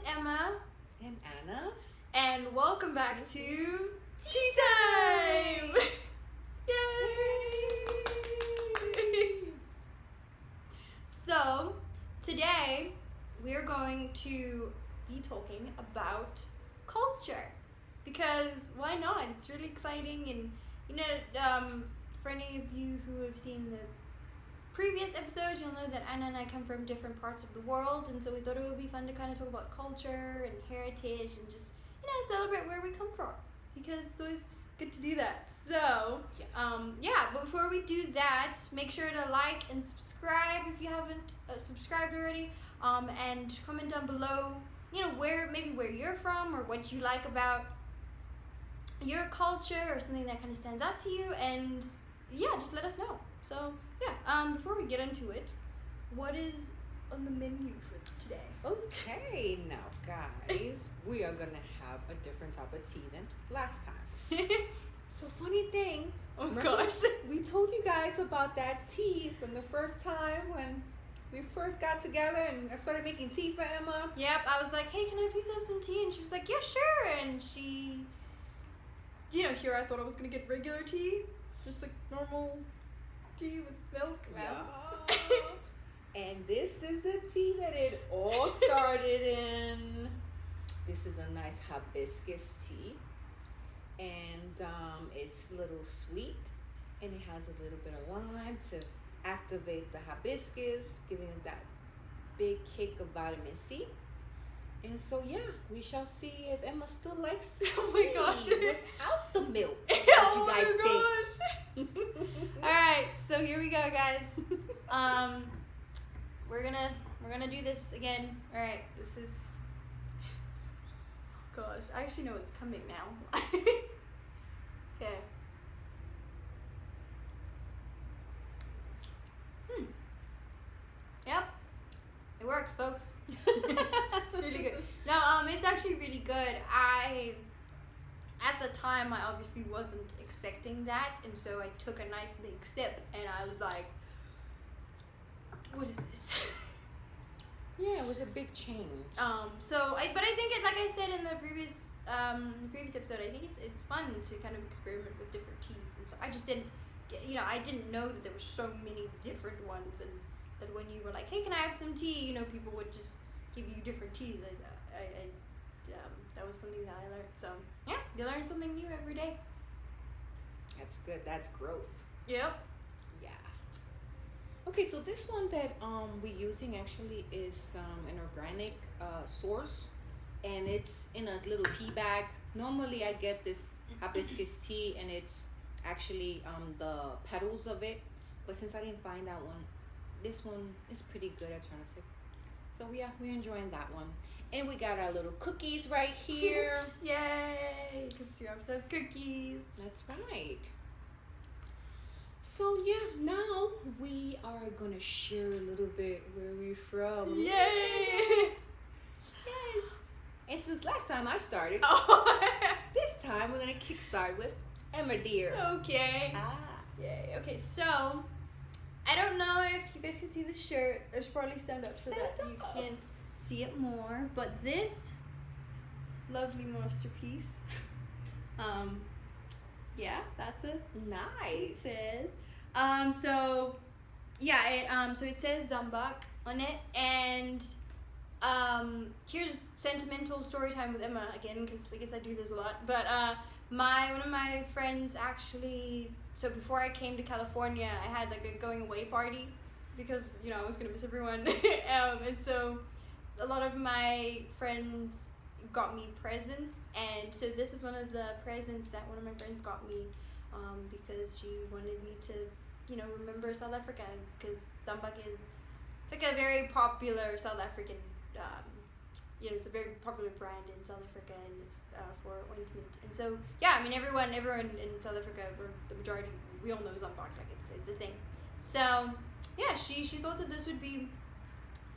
Emma. And Anna. And welcome back to Tea Time! Yay! So, today we're going to be talking about culture. Because why not? It's really exciting, and for any of you who have seen the previous episodes, you'll know that Anna and I come from different parts of the world, and so we thought it would be fun to kind of talk about culture and heritage and just, celebrate where we come from, because it's always good to do that. So, Yes. But before we do that, make sure to like and subscribe if you haven't subscribed already, and comment down below, where you're from or what you like about your culture or something that kind of stands out to you, and just let us know. So before we get into it, what is on the menu for today? Okay, now guys, we are gonna have a different type of tea than last time. So funny thing, Gosh, we told you guys about that tea from the first time when we first got together and I started making tea for Emma. Yep, I was like, hey, can I please have some tea? And she was like, yeah, sure. And she, here I thought I was gonna get regular tea, just like normal tea with milk. Yeah. And this is the tea that it all started in. This is a nice hibiscus tea, and it's a little sweet, and it has a little bit of lime to activate the hibiscus, giving it that big kick of vitamin C. And so we shall see if Emma still likes the Oh my gosh. without the milk. Oh What you guys think? All right, so here we go, guys. We're gonna do this again. All right, this is. Gosh, I actually know it's coming now. Okay. Yep, it works, folks. It's really good. No, it's actually really good. At the time, I obviously wasn't expecting that, and so I took a nice big sip, and I was like, what is this? Yeah, it was a big change. But I think like I said in the previous episode, I think it's fun to kind of experiment with different teas and stuff. I just didn't I didn't know that there were so many different ones, and that when you were like, hey, can I have some tea, people would just give you different teas. That was something that I learned. So you learn something new every day. That's good. That's growth. Yep. Yeah. Okay, so this one that we're using actually is an organic source, and it's in a little tea bag. Normally I get this hibiscus tea, and it's actually the petals of it, but since I didn't find that one, this one is pretty good alternative. So we're enjoying that one. And we got our little cookies right here. Yay! Because you have to have cookies. That's right. So now we are gonna share a little bit where we're from. Yay! Yes. And since last time I started, Oh. this time we're gonna kickstart with Emma dear. Okay. Yay. Okay, so I don't know if you guys can see the shirt. I should probably stand up so that you can see it more. But this lovely masterpiece, that's a Nice. says. So it says Zambak on it, and here's sentimental story time with Emma again, because I guess I do this a lot. But one of my friends actually. So before I came to California, I had like a going away party, because I was gonna miss everyone, and so a lot of my friends got me presents, and so this is one of the presents that one of my friends got me, because she wanted me to remember South Africa, because Zambak is like a very popular South African it's a very popular brand in South Africa, and for ointment. And so everyone in South Africa, or the majority, we all know Zambak, like it's a thing. So she thought that this would be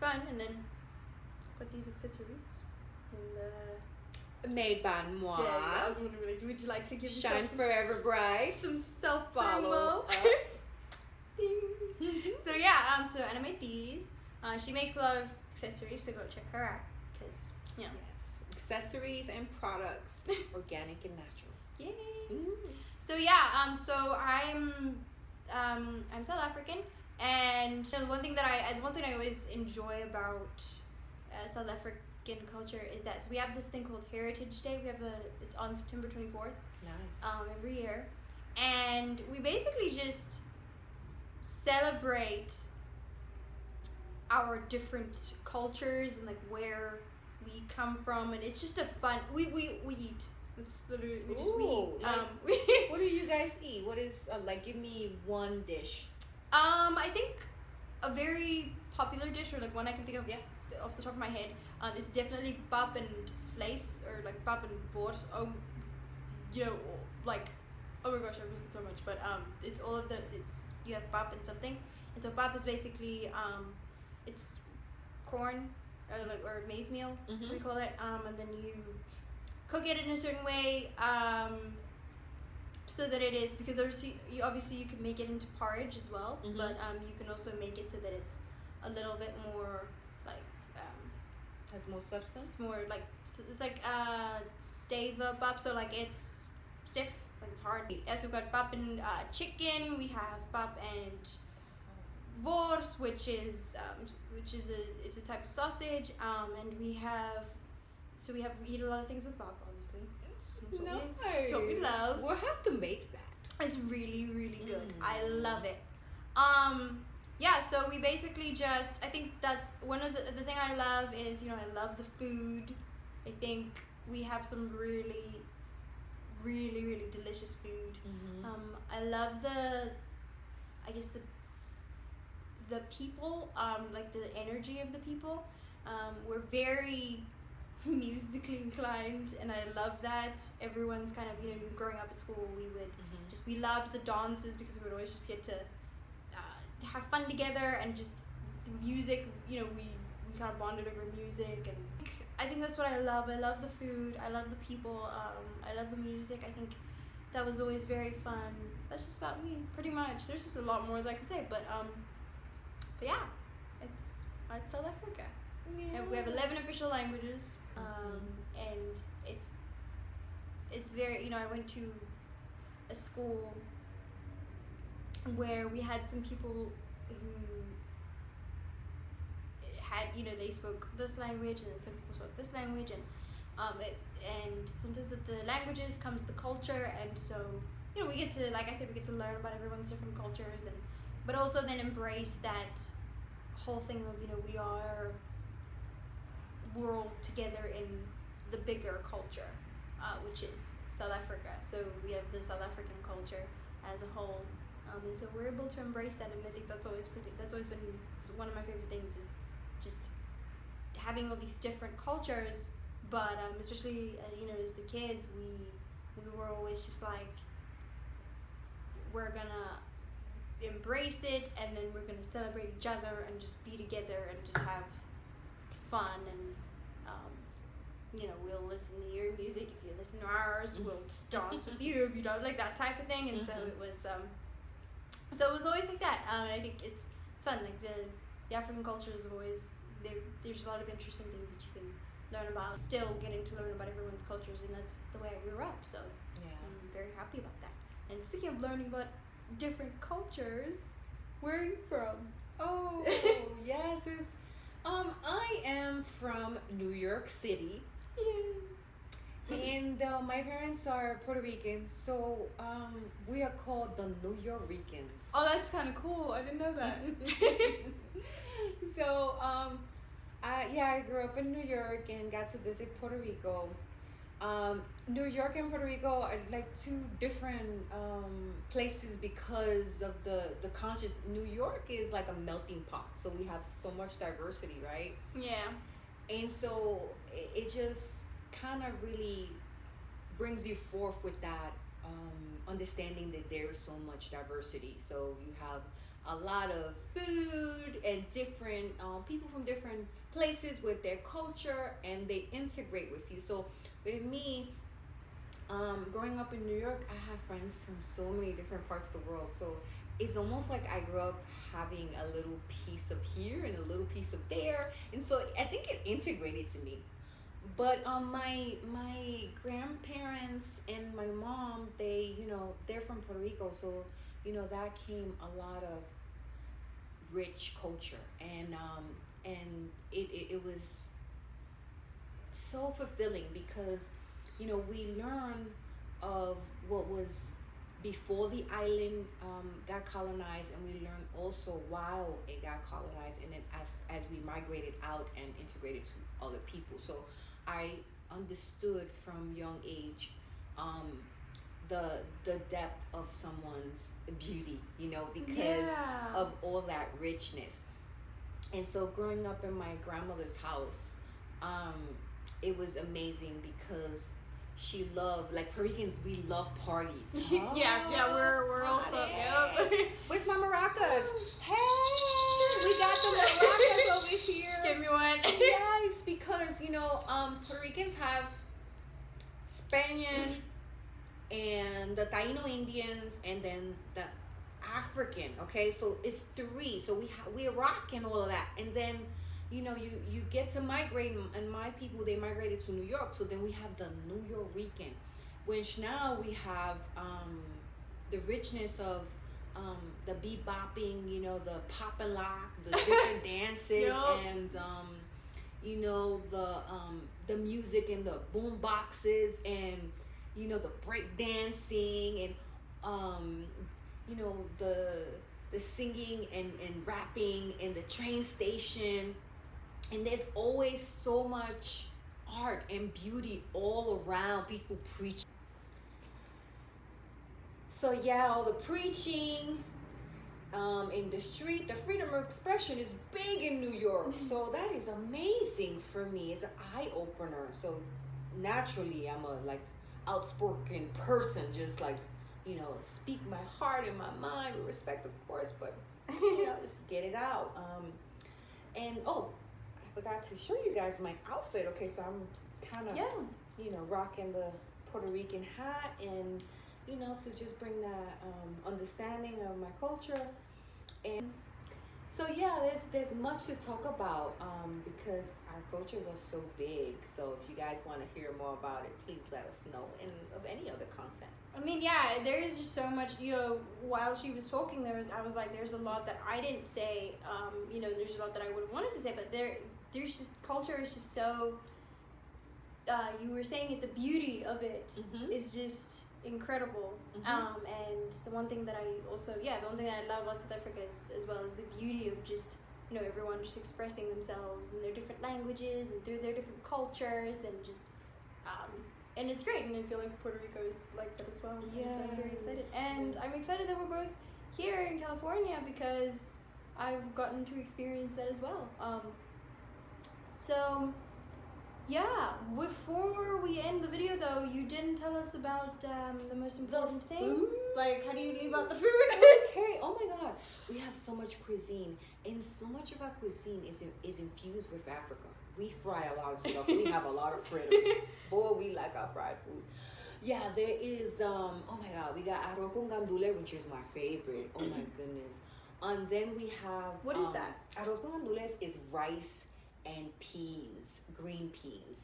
fun, and then got these accessories, and Made by moi. I was wondering, would you like to give Shine yourself forever bright. some self Follow promo? us. So Anna made these. She makes a lot of accessories, so go check her out. because you know. Yes. Accessories and products, organic and natural. Yay! Mm. So yeah, so I'm South African, and you know, one thing I always enjoy about South African culture is that so we have this thing called Heritage Day. It's on September 24th. Nice. Every year, and we basically just celebrate our different cultures and like where we come from, and it's just a fun. We eat. It's literally we just Ooh, we eat. What do you guys eat? What is like? Give me one dish. I think a very popular dish, or like one I can think of, off the top of my head, is definitely pap and vlees, or like pap and wors. You know, like, oh my gosh, I miss it so much. But it's all of you have pap and something, and so pap is basically it's corn, or maize meal, we call it, and then you cook it in a certain way, so that it is, because obviously you can make it into porridge as well, but you can also make it so that it's a little bit more like has more substance. It's more like it's like stave pap, so like it's stiff, like it's hard. Yes, we've got pap and chicken. We have pap and wors, which is it's a type of sausage, and we eat a lot of things with pap, obviously. It's what we love. We'll have to make that. It's really, really good. I love it. Yeah, so we basically I think that's one of the thing I love is, you know, I love the food. I think we have some really, really, really delicious food. I love the people, like the energy of the people. We're very musically inclined, and I love that. Everyone's kind of, you know, growing up at school, we loved the dances, because we would always just get to have fun together, and just the music, you know, we kind of bonded over music, and I think that's what I love. I love the food, I love the people, I love the music. I think that was always very fun. That's just about me, pretty much. There's just a lot more that I can say, but yeah, it's South Africa. Yeah. And we have 11 official languages, and it's very, you know, I went to a school where we had some people who had, you know, they spoke this language, and then some people spoke this language, and and sometimes with the languages comes the culture, and so, you know, we get to, like I said, we get to learn about everyone's different cultures, but also then embrace that whole thing of, you know, we're all together in the bigger culture, which is South Africa. So we have the South African culture as a whole, and so we're able to embrace that, and I think that's always been one of my favorite things, is just having all these different cultures, but especially you know, as the kids, we were always just like, we're gonna embrace it, and then we're gonna celebrate each other, and just be together, and just have fun, and you know, we'll listen to your music if you listen to ours, we'll dance with you if you don't, like that type of thing. And so it was always like that. And I think it's fun, like the African culture is always there's a lot of interesting things that you can learn about, still getting to learn about everyone's cultures, and that's the way I grew up, so yeah, I'm very happy about that. And speaking of learning about different cultures, where are you from? Oh, yes, I am from New York City. Yeah. And my parents are Puerto Rican, so we are called the New Yorkers. Oh, that's kind of cool. I didn't know that. So, I grew up in New York and got to visit Puerto Rico. New York and Puerto Rico are like two different places because of the conscious. New York is like a melting pot, so we have so much diversity, right? Yeah. And so it just kind of really brings you forth with that understanding that there's so much diversity. So you have a lot of food and different people from different places with their culture, and they integrate with you. So with me, growing up in New York, I have friends from so many different parts of the world. So it's almost like I grew up having a little piece of here and a little piece of there, and so I think it integrated to me. But my grandparents and my mom, they're from Puerto Rico, so that came a lot of rich culture, and it was so fulfilling because we learn of what was before the island got colonized, and we learn also while it got colonized, and then as we migrated out and integrated to other people. So I understood from young age the depth of someone's beauty, because of all that richness. And so growing up in my grandmother's house, it was amazing because she loved, like Puerto Ricans, we love parties. Yeah, we're also, with my maracas. Hey, we got the maracas over here. Give me one. Yes, because Puerto Ricans have Spanish and the Taino Indians, and then the African. Okay, so it's three. So we rock and all of that, and then you get to migrate, and my people, they migrated to New York. So then we have the New Yorkican, which now we have the richness of the bebopping, the pop and lock, the different dances, and the music and the boom boxes, and the break dancing, and the singing and rapping in the train station. And there's always so much art and beauty all around. People preach. So yeah, all the preaching in the street, the freedom of expression is big in New York. So that is amazing for me. It's an eye opener. So naturally, I'm a outspoken person, just speak my heart and my mind with respect, of course, but just get it out. And I forgot to show you guys my outfit. Okay, so I'm kind of rocking the Puerto Rican hat, and to just bring that understanding of my culture. And so yeah, there's much to talk about because our cultures are so big. So if you guys want to hear more about it, please let us know, and of any other content. I mean, yeah, there is just so much, while she was talking, I was like, there's a lot that I didn't say, there's a lot that I would have wanted to say, but there's just, culture is just so, you were saying it, the beauty of it is just incredible. And the one thing that I love about South Africa is, as well, as the beauty of just, everyone just expressing themselves in their different languages and through their different cultures, and just, and it's great, and I feel like Puerto Rico is like that as well. Yeah, so I'm very excited, and I'm excited that we're both here in California because I've gotten to experience that as well. So yeah, before we end the video though, you didn't tell us about the most important thing. Food? Like, how do you leave out the food? Okay, oh my God, we have so much cuisine, and so much of our cuisine is infused with Africa. We fry a lot of stuff. We have a lot of fritters. Boy, we like our fried food. Yeah, there is, oh my God, we got arroz con gandule, which is my favorite. Oh my goodness. And then we have... What is that? Arroz con gandules is rice and peas, green peas.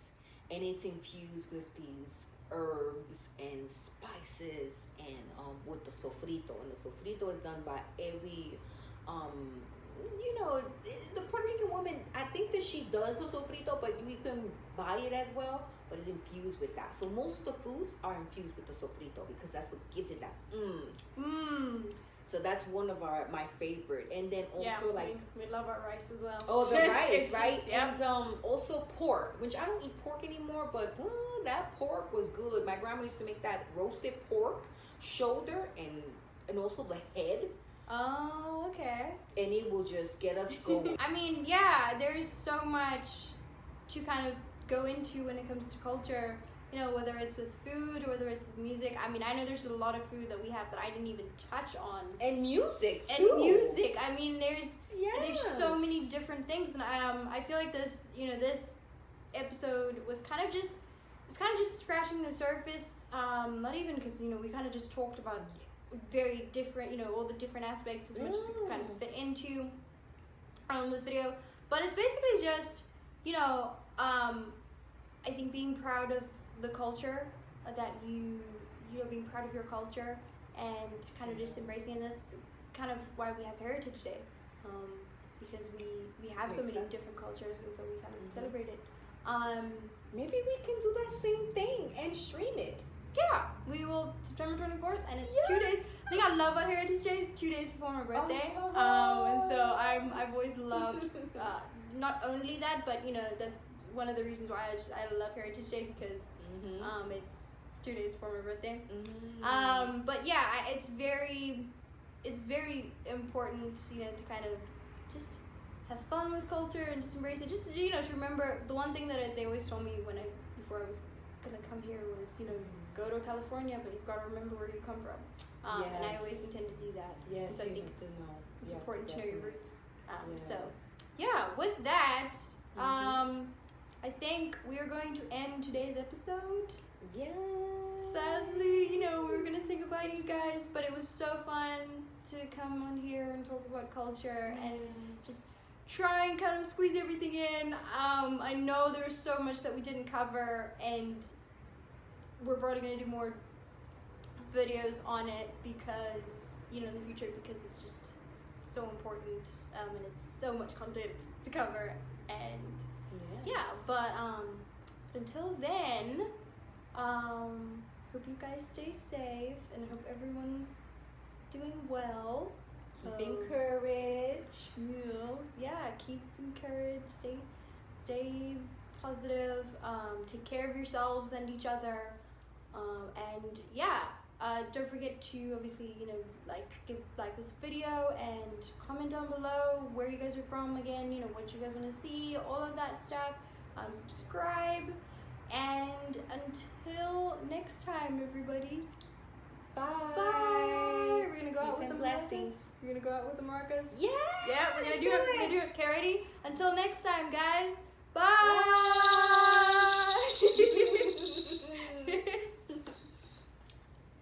And it's infused with these herbs and spices, and with the sofrito. And the sofrito is done by every... the Puerto Rican woman, I think that she does a sofrito, but you can buy it as well, but it's infused with that. So most of the foods are infused with the sofrito because that's what gives it that So that's one of my favorite. And then also we love our rice as well. Oh, the rice, right? Yep. And also pork, which I don't eat pork anymore, but that pork was good. My grandma used to make that roasted pork, shoulder, and also the head. Oh, okay. And it will just get us going. I mean, yeah, there's so much to kind of go into when it comes to culture, whether it's with food or whether it's with music. I mean, I know there's a lot of food that we have that I didn't even touch on. And music, too. And music. I mean, there's so many different things. And I feel like this, this episode was kind of just scratching the surface. Not even because, we kind of just talked about very different, all the different aspects as much as we could kind of fit into this video. But it's basically just, I think being proud of the culture that being proud of your culture and kind of just embracing it. And that's kind of why we have Heritage Day, because we have so many different cultures, and so we kind of celebrate it. Maybe we can do that same thing and stream it. Yeah, we will, September 24th, and it's 2 days. The thing I love about Heritage Day is 2 days before my birthday. And so I've always loved, not only that, but that's one of the reasons why I love Heritage Day, because it's 2 days before my birthday. But yeah, it's very important, to kind of just have fun with culture and just embrace it. Just to remember, the one thing that they always told me before I was gonna come here was, go to California, but you've got to remember where you come from. And I always intend to do that. Yes, so I think it's important definitely. to know your roots. So yeah, with that, I think we are going to end today's episode. Yeah. Sadly, we were gonna say goodbye to you guys, but it was so fun to come on here and talk about culture and just try and kind of squeeze everything in. I know there's so much that we didn't cover, and we're probably gonna do more videos on it because in the future, because it's just so important, and it's so much content to cover. And but until then, hope you guys stay safe, and hope everyone's doing well. Keep encouraged. Keep encouraged. Stay positive. Take care of yourselves and each other. And don't forget to obviously like this video and comment down below where you guys are from again. What you guys want to see, all of that stuff. Subscribe. And until next time, everybody. Bye. Bye. We're gonna go out with the blessings. We're gonna go out with the maracas. Yeah. Yeah, we're gonna do it. Okay, ready? Until next time, guys. Bye.